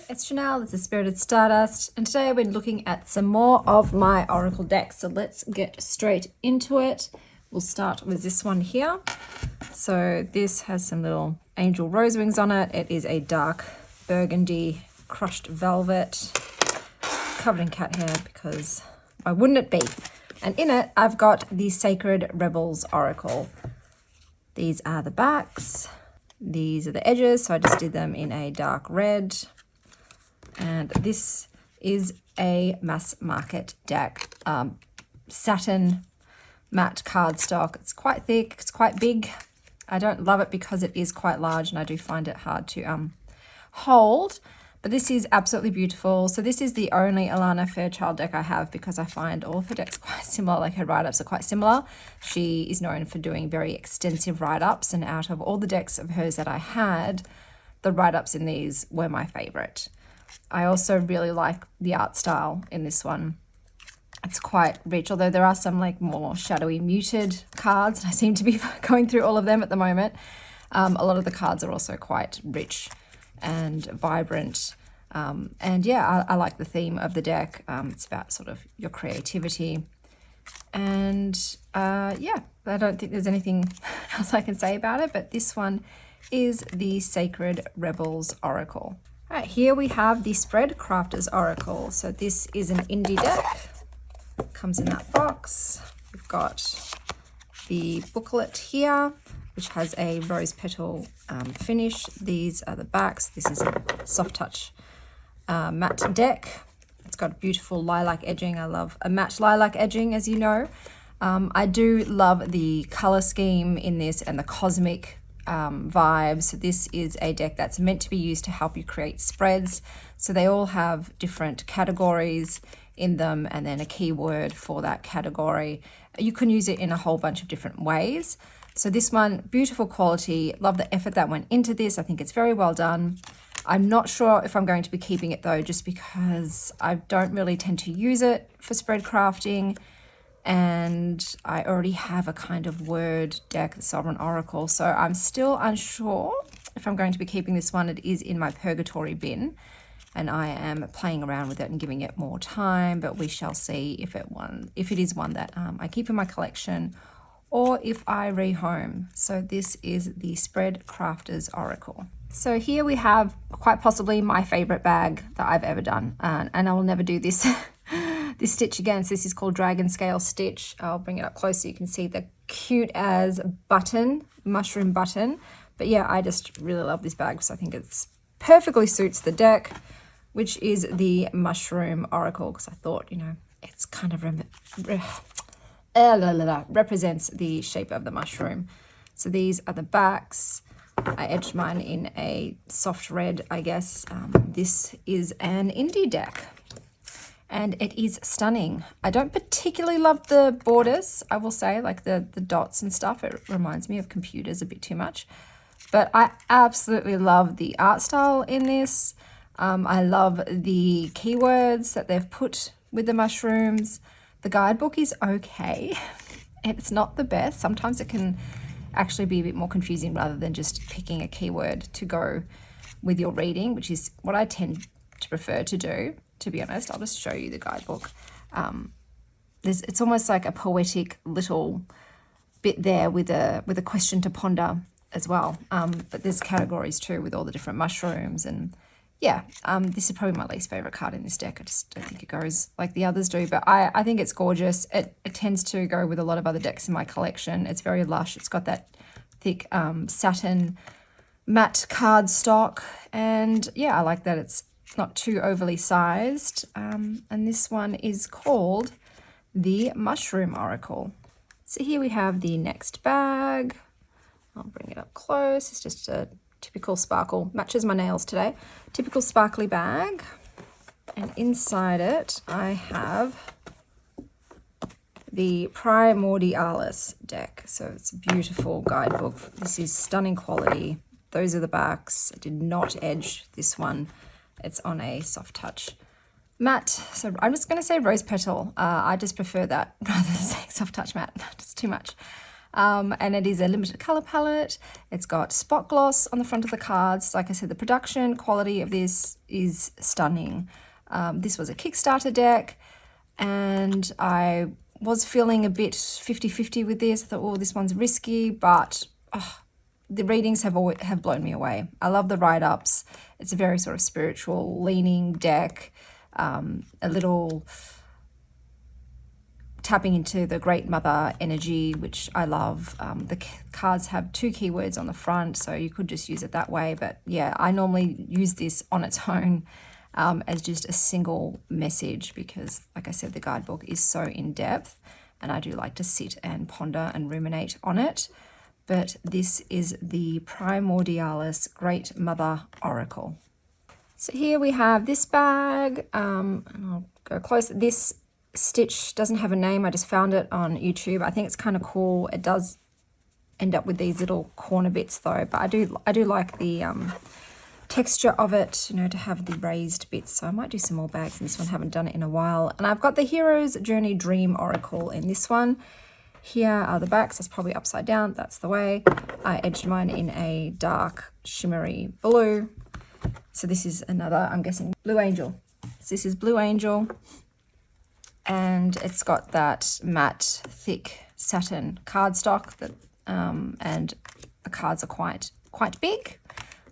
it's Chanel, this is Spirited Stardust, and today I've been looking at some more of my Oracle deck, so let's get straight into it. We'll start with this one here. So this has some little angel rose wings on it. It is a dark burgundy crushed velvet, covered in cat hair because why wouldn't it be? And in it, I've got the Sacred Rebels Oracle. These are the backs. These are the edges, so I just did them in a dark red. And this is a mass market deck. Satin matte cardstock. It's quite thick, it's quite big. I don't love it because it is quite large and I do find it hard to hold. But this is absolutely beautiful. So this is the only Alana Fairchild deck I have because I find all of her decks quite similar, like her write-ups are quite similar. She is known for doing very extensive write-ups, and out of all the decks of hers that I had, the write-ups in these were my favorite. I also really like the art style in this one. It's quite rich, although there are some like more shadowy muted cards, and I seem to be going through all of them at the moment. A lot of the cards are also quite rich and vibrant, and yeah, I like the theme of the deck. It's about sort of your creativity, and yeah, I don't think there's anything else I can say about it, but this one is the Sacred Rebels Oracle. All right, here we have the Spread Crafters Oracle. So this is an indie deck, comes in that box. We've got the booklet here, which has a rose petal finish. These are the backs. This is a soft touch matte deck. It's got beautiful lilac edging. I love a matte lilac edging, as you know. I do love the color scheme in this and the cosmic vibes. So this is a deck that's meant to be used to help you create spreads. So they all have different categories in them and then a keyword for that category. You can use it in a whole bunch of different ways. So this one, beautiful quality. Love the effort that went into this. I think it's very well done. I'm not sure if I'm going to be keeping it though, just because I don't really tend to use it for spread crafting. And I already have a kind of word deck, the Sovereign Oracle. So I'm still unsure if I'm going to be keeping this one. It is in my purgatory bin, and I am playing around with it and giving it more time, but we shall see if it is one that I keep in my collection or if I rehome. So this is the Spread Crafters Oracle. So here we have quite possibly my favorite bag that I've ever done, and I will never do this this stitch again. So this is called Dragon Scale Stitch. I'll bring it up close so you can see the cute as button, mushroom button. But yeah, I just really love this bag because I think it's perfectly suits the deck, which is the Mushroom Oracle, because I thought, you know, it's kind of represents the shape of the mushroom. So these are the backs. I edged mine in a soft red, I guess. This is an indie deck, and it is stunning. I don't particularly love the borders, I will say, like the dots and stuff. It reminds me of computers a bit too much. But I absolutely love the art style in this. I love the keywords that they've put with the mushrooms. The guidebook is okay. It's not the best. Sometimes it can actually be a bit more confusing rather than just picking a keyword to go with your reading, which is what I tend to prefer to do, to be honest. I'll just show you the guidebook. It's almost like a poetic little bit there with a question to ponder as well. But there's categories too with all the different mushrooms, and yeah, this is probably my least favorite card in this deck. I just don't think it goes like the others do, but I think it's gorgeous. It tends to go with a lot of other decks in my collection. It's very lush. It's got that thick satin matte card stock, and yeah, I like that it's not too overly sized. And this one is called the Mushroom Oracle. So here we have the next bag. I'll bring it up close. It's just a typical sparkle, matches my nails today. Typical sparkly bag. And inside it, I have the Primordialis deck. So it's a beautiful guidebook. This is stunning quality. Those are the backs. I did not edge this one. It's on a soft touch matte. So I'm just going to say rose petal. I just prefer that rather than saying soft touch matte. Just too much. and it is a limited color palette. It's got spot gloss on the front of the cards. Like I said, the production quality of this is stunning. This was a Kickstarter deck, and I was feeling a bit 50-50 with this. I thought, oh, this one's risky, but the readings have blown me away. I love the write-ups. It's a very sort of spiritual leaning deck, a little tapping into the Great Mother energy, which I love. The cards have 2 keywords on the front, so you could just use it that way. But yeah, I normally use this on its own as just a single message because, like I said, the guidebook is so in-depth and I do like to sit and ponder and ruminate on it. But this is the Primordialis Great Mother Oracle. So here we have this bag, and I'll go close. This stitch doesn't have a name. I just found it on YouTube. I think it's kind of cool. It does end up with these little corner bits though, but I do like the texture of it, you know, to have the raised bits. So I might do some more bags in this one. Haven't done it in a while. And I've got the Hero's Journey Dream Oracle in this one. Here are the backs. That's probably upside down. That's the way. I edged mine in a dark shimmery blue. So this is another, I'm guessing, Blue Angel. So this is Blue Angel. And it's got that matte, thick satin cardstock that, and the cards are quite big.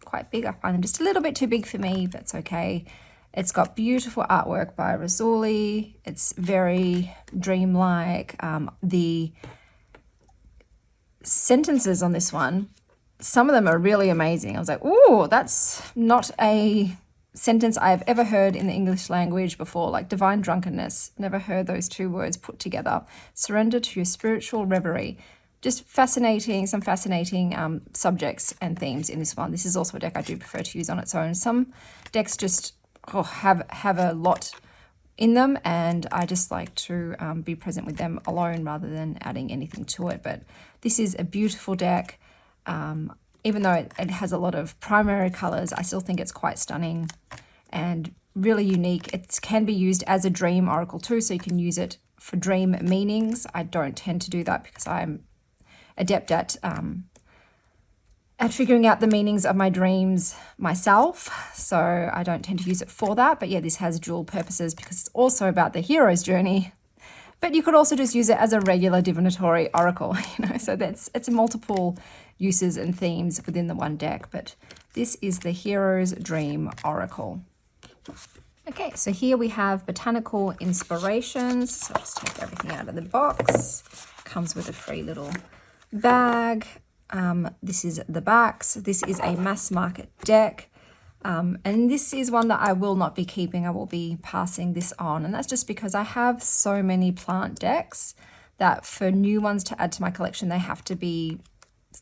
Quite big. I find them just a little bit too big for me, but it's okay. It's got beautiful artwork by Rizzoli. It's very dreamlike. The sentences on this one, some of them are really amazing. I was like, oh, that's not a sentence I've ever heard in the English language before, like divine drunkenness. Never heard those 2 words put together. Surrender to your spiritual reverie. Just fascinating, some fascinating subjects and themes in this one. This is also a deck I do prefer to use on its own. Some decks just have a lot in them, and I just like to be present with them alone rather than adding anything to it. But this is a beautiful deck. Even though it has a lot of primary colors, I still think it's quite stunning and really unique. It can be used as a dream oracle too, so you can use it for dream meanings. I don't tend to do that because I'm adept at figuring out the meanings of my dreams myself, so I don't tend to use it for that. But yeah, this has dual purposes because it's also about the hero's journey, but you could also just use it as a regular divinatory oracle, you know, so it's multiple uses and themes within the one deck. But this is the Hero's Dream Oracle. Okay, so here we have botanical inspirations. So I'll just take everything out of the box. Comes with a free little bag. This is the backs. This is a mass market deck, and this is one that I will not be keeping. I will be passing this on, and that's just because I have so many plant decks that for new ones to add to my collection, they have to be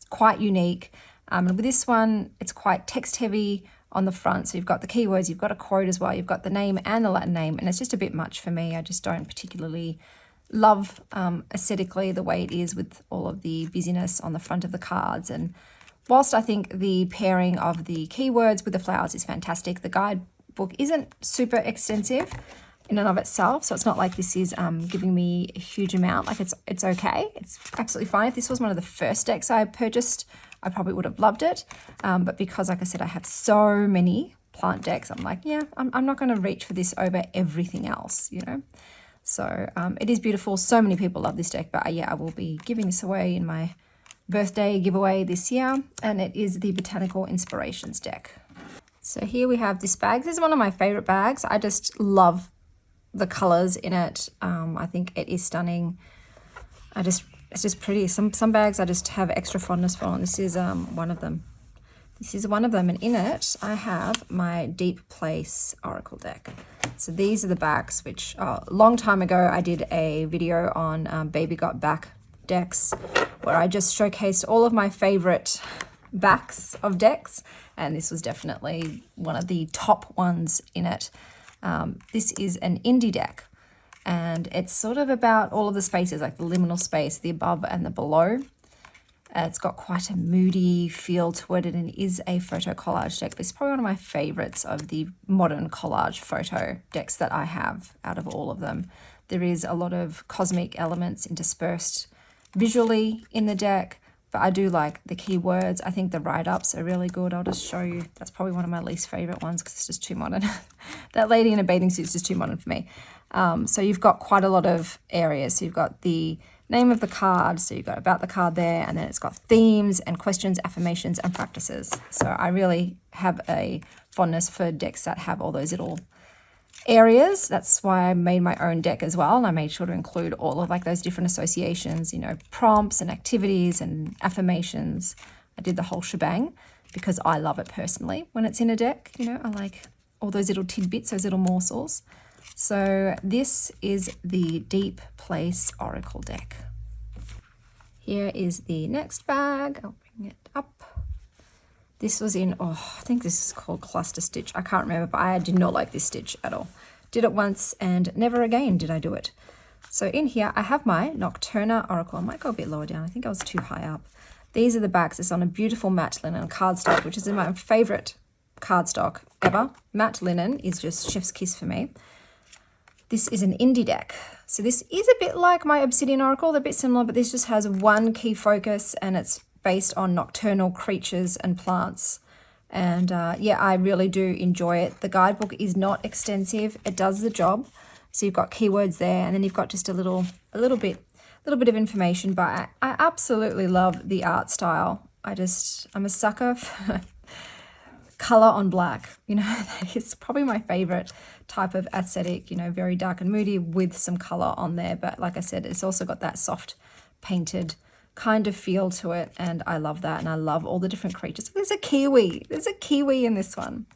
quite unique. And with this one, it's quite text heavy on the front, so you've got the keywords, you've got a quote as well, you've got the name and the Latin name, and it's just a bit much for me. I just don't particularly love aesthetically the way it is with all of the busyness on the front of the cards. And whilst I think the pairing of the keywords with the flowers is fantastic, the guidebook isn't super extensive in and of itself, so it's not like this is giving me a huge amount. Like it's okay, it's absolutely fine. If this was one of the first decks I purchased, I probably would have loved it, but because, like I said, I have so many plant decks, I'm like, yeah, I'm not going to reach for this over everything else, you know. So it is beautiful. So many people love this deck, but yeah, I will be giving this away in my birthday giveaway this year, and it is the Botanical Inspirations deck. So here we have this bag. This is one of my favorite bags. I just love the colors in it. I think it is stunning. It's just pretty. Some bags I just have extra fondness for, and this is one of them. This is one of them, and in it I have my Deep Place Oracle deck. So these are the backs, which a long time ago I did a video on Baby Got Back decks, where I just showcased all of my favorite backs of decks, and this was definitely one of the top ones in it. This is an indie deck, and it's sort of about all of the spaces, like the liminal space, the above and the below. It's got quite a moody feel to it, and it is a photo collage deck. This is probably one of my favorites of the modern collage photo decks that I have out of all of them. There is a lot of cosmic elements interspersed visually in the deck, but I do like the keywords. I think the write-ups are really good. I'll just show you. That's probably one of my least favorite ones because it's just too modern. That lady in a bathing suit is just too modern for me. So you've got quite a lot of areas. So you've got the name of the card, so you've got about the card there, and then it's got themes and questions, affirmations, and practices. So I really have a fondness for decks that have all those little areas. That's why I made my own deck as well, and I made sure to include all of like those different associations, you know, prompts and activities and affirmations. I did the whole shebang because I love it personally when it's in a deck. You know, I like all those little tidbits, those little morsels. So this is the Deep Place Oracle deck. Here is the next bag. I'll bring it up. This was in, I think this is called Cluster Stitch. I can't remember, but I did not like this stitch at all. Did it once and never again did I do it. So in here, I have my Nocturna Oracle. I might go a bit lower down. I think I was too high up. These are the backs. It's on a beautiful matte linen cardstock, which is my favorite cardstock ever. Matte linen is just chef's kiss for me. This is an indie deck. So this is a bit like my Obsidian Oracle. They're a bit similar, but this just has one key focus and it's based on nocturnal creatures and plants. And yeah, I really do enjoy it. The guidebook is not extensive. It does the job. So you've got keywords there, and then you've got just a little bit of information. But I absolutely love the art style. I'm a sucker for color on black. You know, that is probably my favorite type of aesthetic. You know, very dark and moody with some color on there. But like I said, it's also got that soft painted kind of feel to it, and I love that. And I love all the different creatures. There's a kiwi in this one.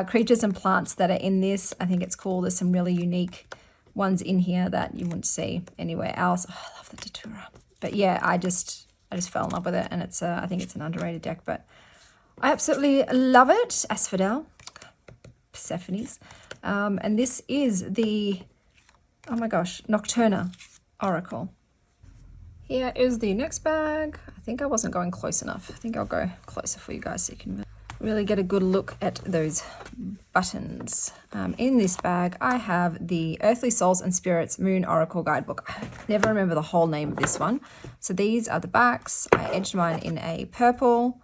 Creatures and plants that are in this, I think it's cool. There's some really unique ones in here that you wouldn't see anywhere else. Oh, I love the Datura. But yeah, I just fell in love with it, and it's I think it's an underrated deck, but I absolutely love it. Asphodel, Persephone's, and this is the, oh my gosh, Nocturna Oracle. Here is the next bag. I think I wasn't going close enough. I think I'll go closer for you guys so you can really get a good look at those buttons. In this bag, I have the Earthly Souls and Spirits Moon Oracle Guidebook. I never remember the whole name of this one. So these are the backs. I edged mine in a purple.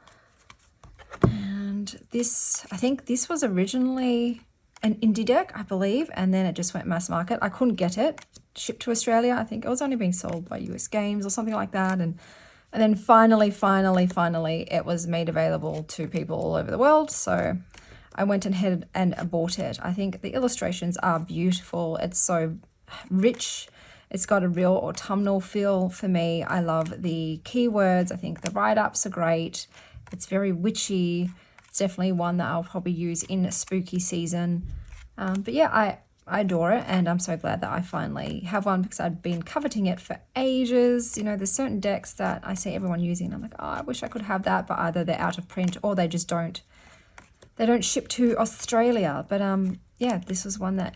And this, I think this was originally an indie deck, I believe, and then it just went mass market. I couldn't get it shipped to Australia. I think it was only being sold by US Games or something like that. And then finally, it was made available to people all over the world. So I went ahead and bought it. I think the illustrations are beautiful. It's so rich. It's got a real autumnal feel for me. I love the keywords. I think the write-ups are great. It's very witchy. It's definitely one that I'll probably use in a spooky season. But yeah, I adore it, and I'm so glad that I finally have one because I've been coveting it for ages. You know, there's certain decks that I see everyone using, and I'm like, oh, I wish I could have that, but either they're out of print or they just don't ship to Australia. But yeah, this was one that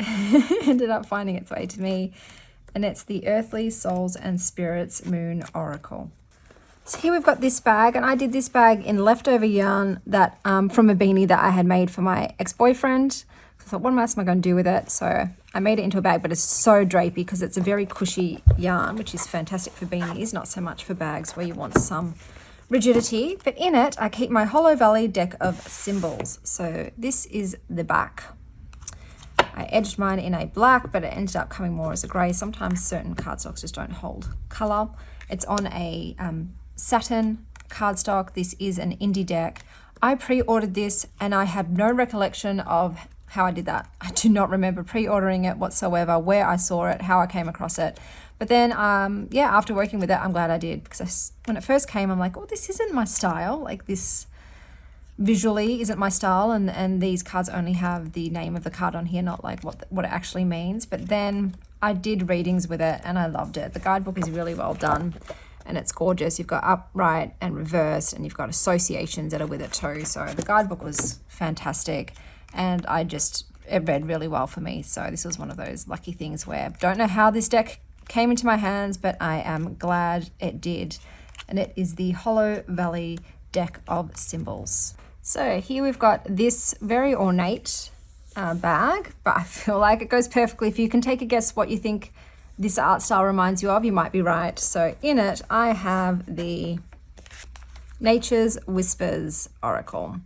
ended up finding its way to me, and it's the Earthly Souls and Spirits Moon Oracle. So here we've got this bag, and I did this bag in leftover yarn that from a beanie that I had made for my ex-boyfriend. I thought, what else am I going to do with it? So I made it into a bag, but it's so drapey because it's a very cushy yarn, which is fantastic for beanies, not so much for bags where you want some rigidity. But in it, I keep my Hollow Valley deck of symbols. So this is the back. I edged mine in a black, but it ended up coming more as a grey. Sometimes certain cardstocks just don't hold colour. It's on a satin cardstock. This is an indie deck. I pre-ordered this, and I have no recollection of how I did that. I do not remember pre-ordering it whatsoever, where I saw it, how I came across it. But then, yeah, after working with it, I'm glad I did, because when it first came, I'm like, oh, this isn't my style. Like, this visually isn't my style, and these cards only have the name of the card on here, not like what it actually means. But then I did readings with it, and I loved it. The guidebook is really well done, and it's gorgeous. You've got upright and reversed, and you've got associations that are with it too. So the guidebook was fantastic. And it read really well for me. So this was one of those lucky things where I don't know how this deck came into my hands, but I am glad it did. And it is the Hollow Valley deck of symbols. So here we've got this very ornate bag, but I feel like it goes perfectly. If you can take a guess what you think this art style reminds you of, you might be right. So in it, I have the Nature's Whispers Oracle.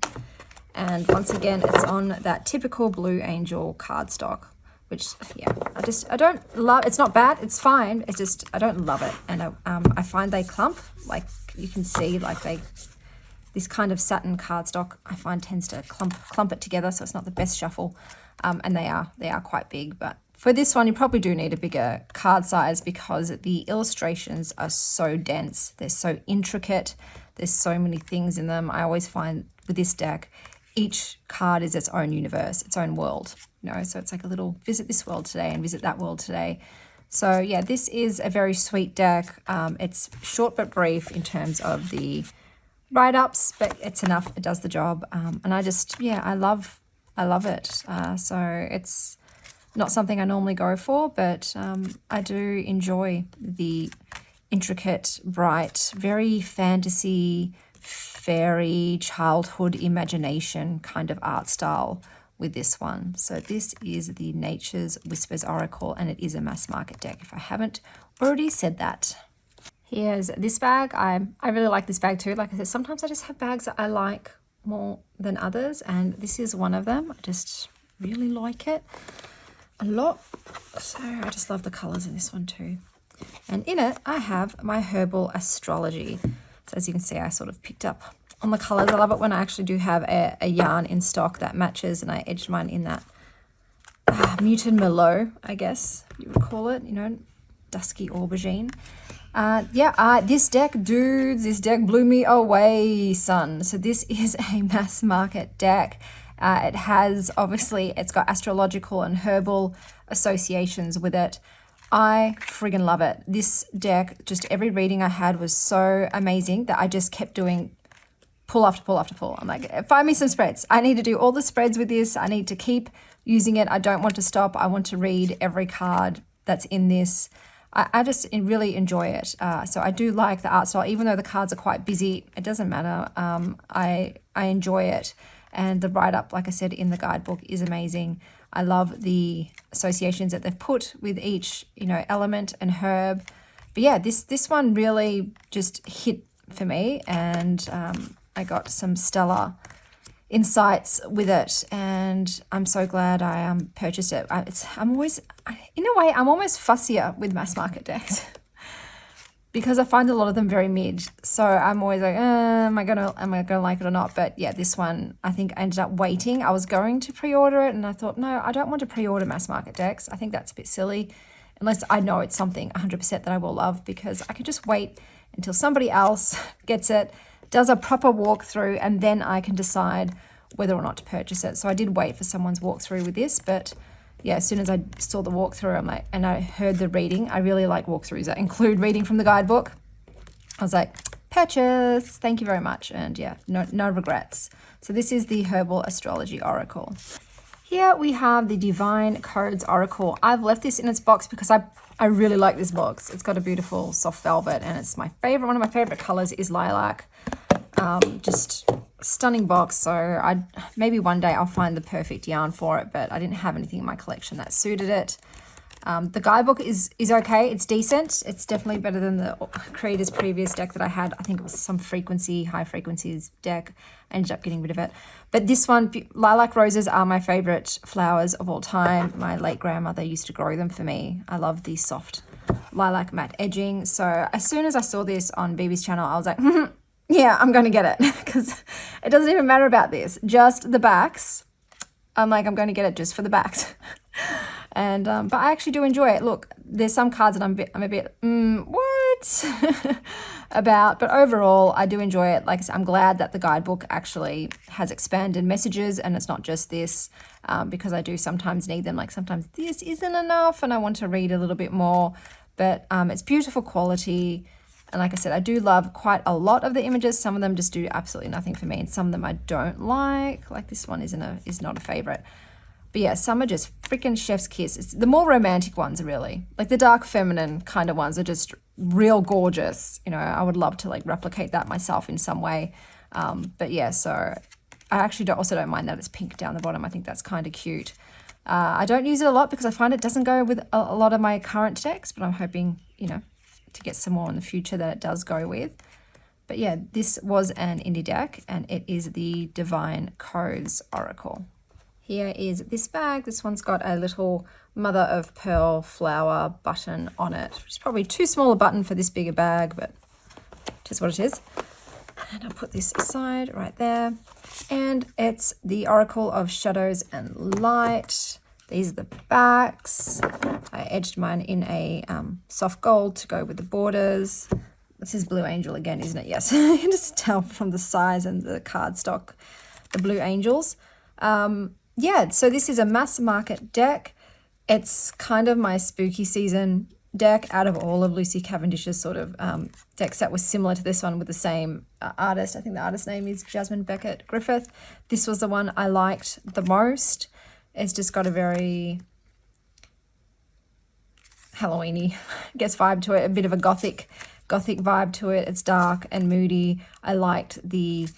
And once again, it's on that typical Blue Angel cardstock, which, yeah, I don't love. It's not bad. It's fine. It's just, I don't love it. And I find they clump, like you can see, like this kind of satin cardstock, I find tends to clump it together. So it's not the best shuffle. And they are quite big, but for this one, you probably do need a bigger card size because the illustrations are so dense. They're so intricate. There's so many things in them. I always find with this deck, each card is its own universe, its own world, you know, so it's like a little visit this world today and visit that world today. So yeah, this is a very sweet deck. It's short but brief in terms of the write-ups, but it's enough. It does the job. And I just, yeah, I love it. So it's not something I normally go for, but I do enjoy the intricate, bright, very fantasy, fairy, childhood imagination kind of art style with this one. So this is the Nature's Whispers Oracle, and it is a mass market deck, if I haven't already said that. Here's this bag. I really like this bag too. Like I said, sometimes I just have bags that I like more than others, and this is one of them. I just really like it a lot. So I just love the colors in this one too. And in it, I have my herbal astrology. So as you can see, I sort of picked up on the colors. I love it when I actually do have a yarn in stock that matches, and I edged mine in that muted Merlot, I guess you would call it, you know, dusky aubergine. This deck, dudes, this deck blew me away, son. So this is a mass market deck. It has, obviously, it's got astrological and herbal associations with it. I friggin' love it. This deck, just every reading I had was so amazing that I just kept doing pull after pull after pull. I'm like, find me some spreads. I need to do all the spreads with this. I need to keep using it. I don't want to stop. I want to read every card that's in this. I just really enjoy it. So I do like the art style, even though the cards are quite busy. It doesn't matter. I enjoy it. And the write-up, like I said, in the guidebook is amazing. I love the associations that they've put with each, you know, element and herb. But yeah, this one really just hit for me, and I got some stellar insights with it, and I'm so glad I purchased it. I'm always, in a way, I'm almost fussier with mass market decks because I find a lot of them very mid. So I'm always like, am I gonna like it or not? But yeah, this one, I think I ended up waiting. I was going to pre-order it, and I thought, no, I don't want to pre-order mass market decks. I think that's a bit silly, unless I know it's something 100% that I will love, because I can just wait until somebody else gets it, does a proper walkthrough, and then I can decide whether or not to purchase it. So I did wait for someone's walkthrough with this, but yeah, as soon as I saw the walkthrough, I'm like, and I heard the reading, I really like walkthroughs that include reading from the guidebook. I was like, purchase, thank you very much. And yeah, no regrets. So this is the Herbal Astrology Oracle. Here we have the Divine Codes Oracle. I've left this in its box because I really like this box. It's got a beautiful soft velvet, and it's my favorite. One of my favorite colors is lilac. Just stunning box. So maybe one day I'll find the perfect yarn for it, but I didn't have anything in my collection that suited it. The guidebook is okay. It's decent. It's definitely better than the creator's previous deck that I had. I think it was some high frequencies deck. I ended up getting rid of it. But this one, lilac roses are my favorite flowers of all time. My late grandmother used to grow them for me. I love the soft lilac matte edging. So as soon as I saw this on BB's channel, I was like, yeah, I'm going to get it, because it doesn't even matter about this. Just the backs. I'm like, I'm going to get it just for the backs. And but I actually do enjoy it. Look, there's some cards that I'm a bit what about, but overall I do enjoy it. Like I said, I'm glad that the guidebook actually has expanded messages, and it's not just this, because I do sometimes need them. Like sometimes this isn't enough and I want to read a little bit more, but it's beautiful quality. And like I said, I do love quite a lot of the images. Some of them just do absolutely nothing for me, and some of them I don't like. Like this one is not a favorite. But yeah, some are just freaking chef's kiss. It's the more romantic ones, really. Like the dark feminine kind of ones are just real gorgeous. You know, I would love to like replicate that myself in some way. But yeah, so I actually also don't mind that it's pink down the bottom. I think that's kind of cute. I don't use it a lot because I find it doesn't go with a lot of my current decks, but I'm hoping, you know, to get some more in the future that it does go with. But yeah, this was an indie deck, and it is the Divine Codes Oracle. Here is this bag. This one's got a little mother of pearl flower button on it, which is probably too small a button for this bigger bag, but it is what it is. And I'll put this aside right there. And it's the Oracle of Shadows and Light. These are the backs. I edged mine in a soft gold to go with the borders. This is Blue Angel again, isn't it? Yes, you can just tell from the size and the cardstock, the Blue Angels. Yeah, so this is a mass market deck. It's kind of my spooky season deck out of all of Lucy Cavendish's sort of decks that was similar to this one with the same artist. I think the artist name is Jasmine Beckett Griffith. This was the one I liked the most. It's just got a very Halloween-y, I guess, vibe to it, a bit of a gothic vibe to it. It's dark and moody. I liked the,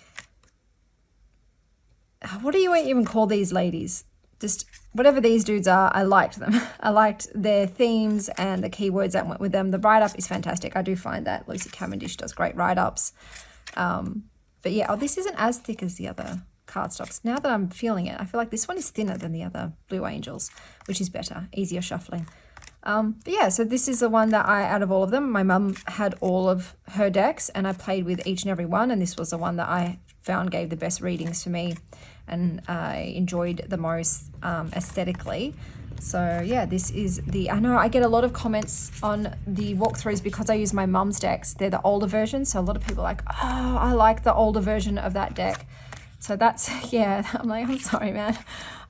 what do you even call these ladies? Just whatever these dudes are, I liked them. I liked their themes and the keywords that went with them. The write-up is fantastic. I do find that Lucy Cavendish does great write-ups. But yeah, this isn't as thick as the other cardstocks. Now that I'm feeling it, I feel like this one is thinner than the other Blue Angels, which is better, easier shuffling. But yeah, so this is the one that out of all of them, my mum had all of her decks and I played with each and every one, and this was the one that I found gave the best readings for me and I enjoyed the most aesthetically. So yeah, this is I know I get a lot of comments on the walkthroughs because I use my mum's decks. They're the older versions, so a lot of people are like, oh, I like the older version of that deck. So that's, yeah, I'm like, I'm sorry, man.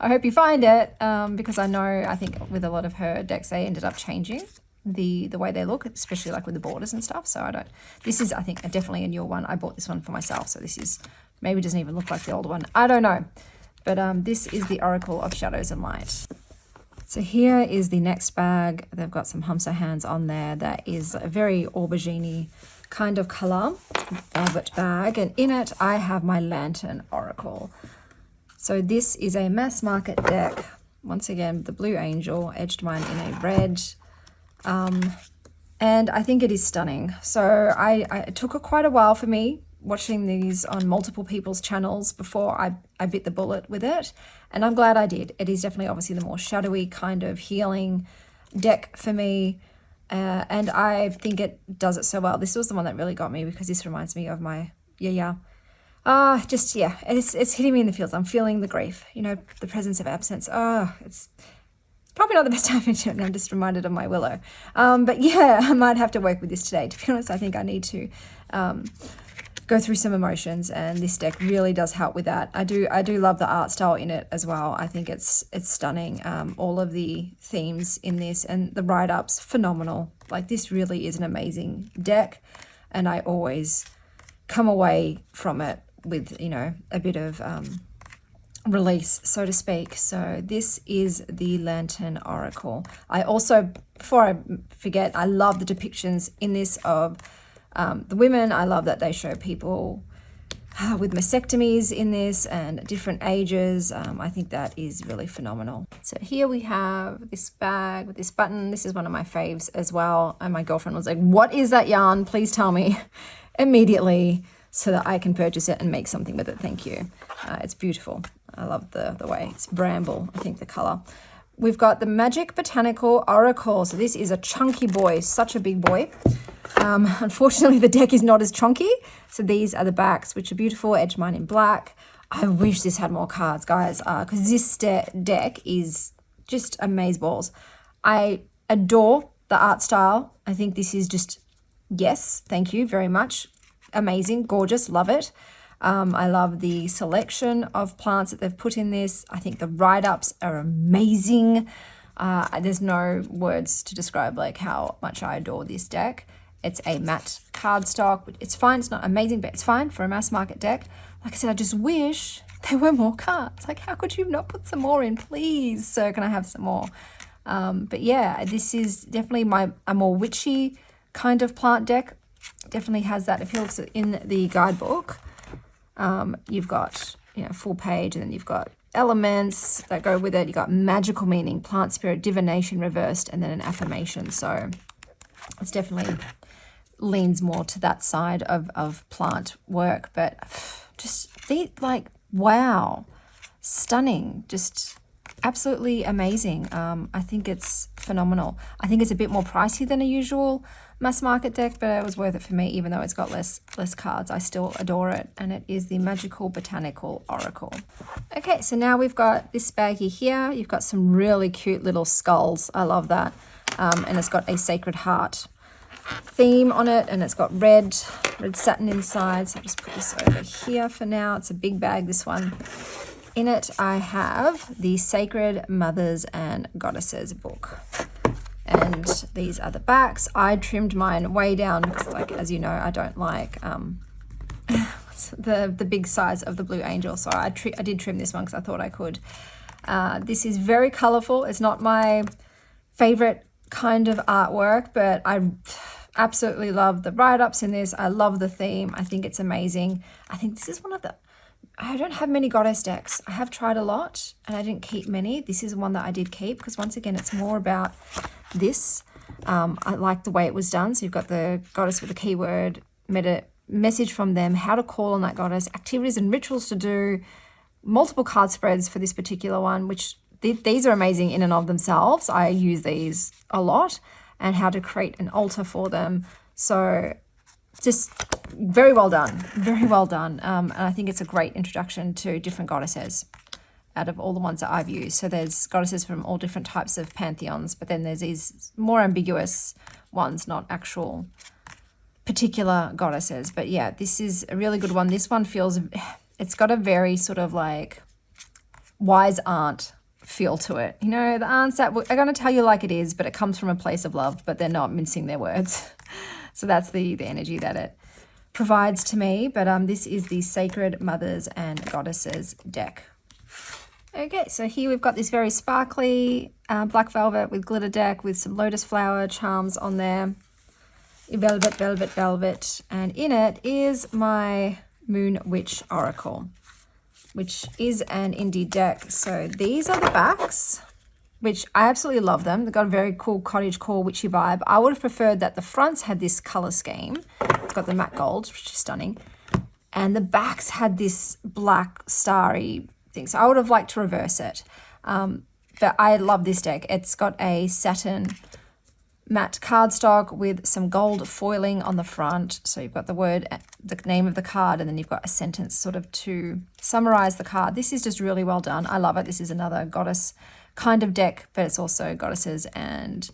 I hope you find it because I think with a lot of her decks, they ended up changing the way they look, especially like with the borders and stuff. So this is, I think, definitely a newer one. I bought this one for myself. So this is, maybe doesn't even look like the older one. I don't know. But this is the Oracle of Shadows and Light. So here is the next bag. They've got some Humsa hands on there. That is a very aubergine kind of color velvet bag, and in it I have my Lantern Oracle. So this is a mass market deck. Once again, the Blue Angel, edged mine in a red, and I think it is stunning. So it took quite a while for me watching these on multiple people's channels before I bit the bullet with it, and I'm glad I did. It is definitely obviously the more shadowy kind of healing deck for me. And I think it does it so well. This was the one that really got me because this reminds me of my, it's hitting me in the feels. I'm feeling the grief, the presence of absence. It's probably not the best time to do it, and I'm just reminded of my Willow. But yeah, I might have to work with this today. To be honest, I think I need to go through some emotions, and this deck really does help with that. I do love the art style in it as well. I think it's stunning. All of the themes in this and the write-ups, phenomenal. Like, this really is an amazing deck, and I always come away from it with, a bit of release, so to speak. So this is the Lantern Oracle. I also, before I forget, I love the depictions in this of the women. I love that they show people with mastectomies in this and different ages. I think that is really phenomenal. So here we have this bag with this button. This is one of my faves as well. And my girlfriend was like, what is that yarn? Please tell me immediately so that I can purchase it and make something with it. Thank you. It's beautiful. I love the way it's bramble, I think, the color. We've got the Magic Botanical Oracle. So this is a chunky boy, such a big boy. Unfortunately, the deck is not as chunky. So these are the backs, which are beautiful, edge mine in black. I wish this had more cards, guys, because this deck is just amazeballs. I adore the art style. I think this is just, yes, thank you very much. Amazing, gorgeous, love it. I love the selection of plants that they've put in this. I think the write-ups are amazing. There's no words to describe like how much I adore this deck. It's a matte cardstock. It's fine. It's not amazing, but it's fine for a mass market deck. Like I said, I just wish there were more cards. Like, how could you not put some more in, please? So can I have some more? But yeah, this is definitely a more witchy kind of plant deck. Definitely has that appeal. So in the guidebook, you've got, full page, and then you've got elements that go with it. You got magical meaning, plant spirit, divination reversed, and then an affirmation. So it's definitely leans more to that side of plant work, but just like, wow, stunning, just absolutely amazing. I think it's phenomenal. I think it's a bit more pricey than a usual mass market deck, but it was worth it for me, even though it's got less cards. I still adore it, and it is the Magical Botanical Oracle. Okay, so now we've got this baggie here. You've got some really cute little skulls. I love that. And it's got a Sacred Heart theme on it, and it's got red satin inside. So I'll just put this over here for now. It's a big bag, this one. In it, I have the Sacred Mothers and Goddesses book. And these are the backs. I trimmed mine way down because, like, as you know, I don't like the big size of the Blue Angel. So I did trim this one because I thought I could. This is very colorful. It's not my favorite kind of artwork, but I absolutely love the write-ups in this. I love the theme. I think it's amazing. I think this is one of the... I don't have many goddess decks. I have tried a lot and I didn't keep many. This is one that I did keep because, once again, it's more about this. I like the way it was done. So you've got the goddess with a keyword, message from them, how to call on that goddess, activities and rituals to do, multiple card spreads for this particular one, which these are amazing in and of themselves. I use these a lot, and how to create an altar for them. So just very well done, very well done. And I think it's a great introduction to different goddesses out of all the ones that I've used. So there's goddesses from all different types of pantheons, but then there's these more ambiguous ones, not actual particular goddesses. But yeah, this is a really good one. This one feels, it's got a very sort of like wise aunt feel to it. You know, the aunts that are going to tell you like it is, but it comes from a place of love, but they're not mincing their words. So that's the energy that it provides to me. But this is the Sacred Mothers and Goddesses deck. Okay, so here we've got this very sparkly black velvet with glitter deck with some lotus flower charms on there. Velvet, velvet, velvet. And in it is my Moon Witch Oracle, which is an indie deck. So these are the backs, which I absolutely love them. They've got a very cool cottagecore witchy vibe. I would have preferred that the fronts had this color scheme. It's got the matte gold, which is stunning. And the backs had this black starry thing. So I would have liked to reverse it. But I love this deck. It's got a satin matte cardstock with some gold foiling on the front. So you've got the word, the name of the card, and then you've got a sentence sort of to summarize the card. This is just really well done. I love it. This is another goddess kind of deck, but it's also goddesses and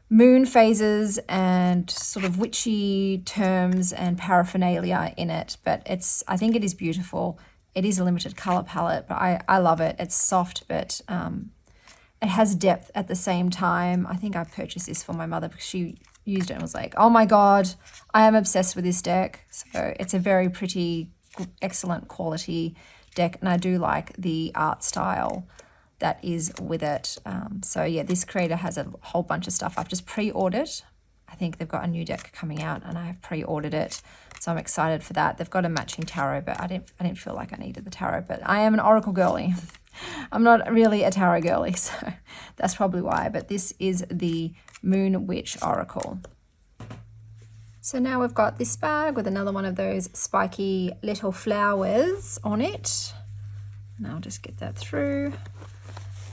moon phases and sort of witchy terms and paraphernalia in it. But I think it is beautiful. It is a limited color palette, but I love it. It's soft, but it has depth at the same time. I think I purchased this for my mother because she used it and was like, oh my God, I am obsessed with this deck. So it's a very pretty, excellent quality deck. And I do like the art style that is with it. So yeah, this creator has a whole bunch of stuff. I've just pre-ordered. I think they've got a new deck coming out and I have pre-ordered it. So I'm excited for that. They've got a matching tarot, but I didn't feel like I needed the tarot, but I am an oracle girly. I'm not really a tarot girly, so that's probably why. But this is the Moon Witch Oracle. So now we've got this bag with another one of those spiky little flowers on it. And I'll just get that through.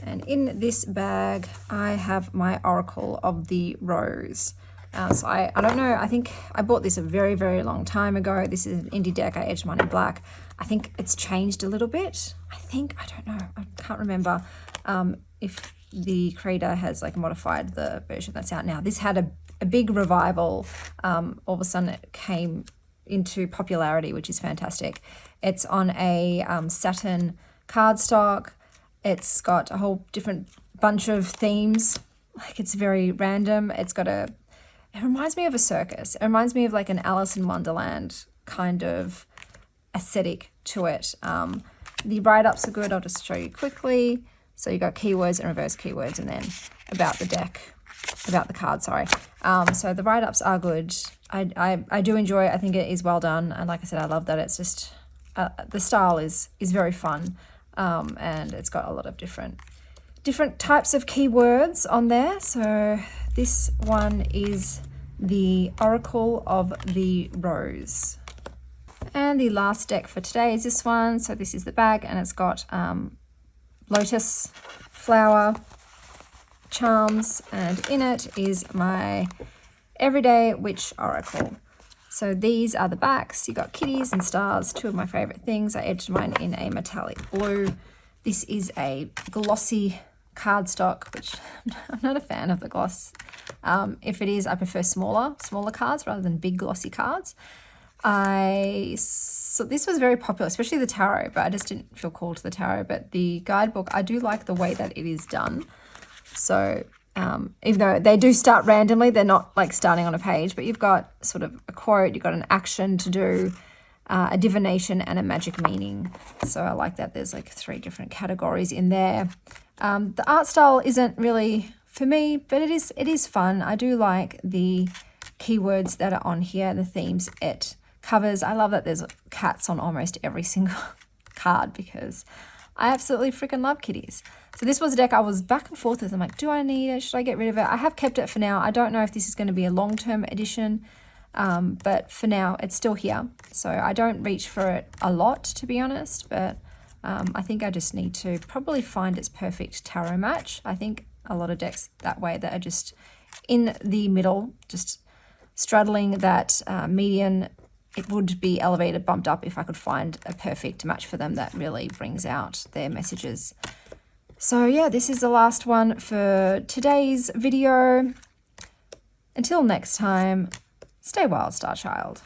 And in this bag, I have my Oracle of the Rose. So I don't know, I think I bought this a very, very long time ago. This is an indie deck. I edged mine in black. I think it's changed a little bit. I don't know, I can't remember if the creator has like modified the version that's out now. This had a big revival. All of a sudden it came into popularity, which is fantastic. It's on a satin cardstock. It's got a whole different bunch of themes. Like, it's very random. It's got it reminds me of a circus. It reminds me of like an Alice in Wonderland kind of aesthetic to it. The write-ups are good. I'll just show you quickly. So you got keywords and reverse keywords, and then about the deck, about the card, sorry. So the write-ups are good. I do enjoy it. I think it is well done. And like I said, I love that it's just, the style is very fun. and it's got a lot of different types of keywords on there. So this one is the Oracle of the Rose. And the last deck for today is this one. So this is the bag, and it's got lotus flower charms, and in it is my Everyday Witch Oracle. So these are the backs. You got kitties and stars, two of my favorite things. I edged mine in a metallic blue. This is a glossy cardstock, which I'm not a fan of the gloss. If it is, I prefer smaller cards rather than big glossy cards. So this was very popular, especially the tarot, but I just didn't feel called to the tarot. But the guidebook, I do like the way that it is done. So even though they do start randomly, they're not like starting on a page, but you've got sort of a quote, you've got an action to do, a divination, and a magic meaning. So I like that there's like 3 different categories in there. The art style isn't really for me, but it is fun. I do like the keywords that are on here, the themes it covers. I love that there's cats on almost every single card because I absolutely freaking love kitties. So this was a deck I was back and forth with. I'm like, do I need it? Should I get rid of it? I have kept it for now. I don't know if this is going to be a long-term edition, but for now it's still here. So I don't reach for it a lot, to be honest, but I think I just need to probably find its perfect tarot match. I think a lot of decks that way that are just in the middle, just straddling that median, it would be elevated, bumped up if I could find a perfect match for them that really brings out their messages. So yeah, this is the last one for today's video. Until next time, stay wild, Star Child.